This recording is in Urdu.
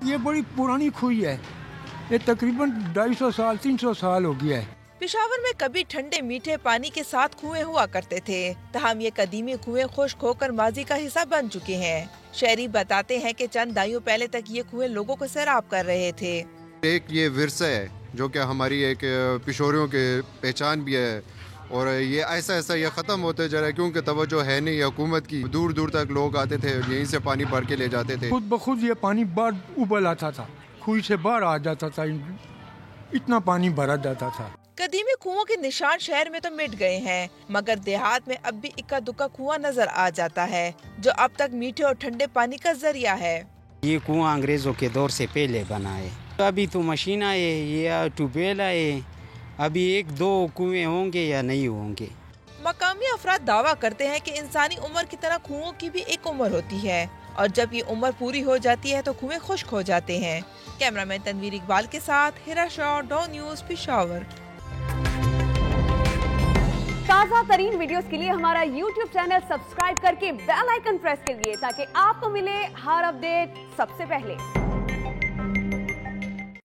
یہ بڑی پرانی کھوئی ہے، یہ تقریباً 250 سال 300 سال ہو گیا ہے۔ پشاور میں کبھی ٹھنڈے میٹھے پانی کے ساتھ کنویں ہوا کرتے تھے، تاہم یہ قدیمی کنویں خشک ہو کر ماضی کا حصہ بن چکے ہیں۔ شہری بتاتے ہیں کہ چند دہائیوں پہلے تک یہ کنویں لوگوں کو سیراب کر رہے تھے۔ ایک یہ ورثہ ہے جو کہ ہماری ایک پشوریوں کے پہچان بھی ہے، اور یہ ایسا ایسا یہ ختم ہوتے جا رہا ہے کیونکہ توجہ ہے نہیں حکومت کی۔ دور دور تک لوگ آتے تھے، یہیں سے پانی بھر کے لے جاتے تھے۔ خود بخود یہ پانی باہر ابل آتا تھا، کھوئی سے باہر آ جاتا تھا، اتنا پانی بھرا جاتا تھا۔ قدیمی کنووں کے نشان شہر میں تو مٹ گئے ہیں، مگر دیہات میں اب بھی اکا دکا کنواں نظر آ جاتا ہے، جو اب تک میٹھے اور ٹھنڈے پانی کا ذریعہ ہے۔ یہ کنواں انگریزوں کے دور سے پہلے بنا ہے، ابھی تو مشین آئے یا ٹیوب ویل آئے، ابھی 1-2 کنویں ہوں گے یا نہیں ہوں گے۔ مقامی افراد دعویٰ کرتے ہیں کہ انسانی عمر کی طرح کنووں کی بھی ایک عمر ہوتی ہے، اور جب یہ عمر پوری ہو جاتی ہے تو کنویں خشک ہو جاتے ہیں۔ کیمرہ مین تنویر اقبال کے ساتھ ہیرا شاہ، ڈو نیوز، پشاور۔ تازہ ترین ویڈیوز کے لیے ہمارا YouTube چینل سبسکرائب کر کے بیل آئیکن پریس کیجیے تاکہ آپ کو ملے ہر اپڈیٹ سب سے پہلے۔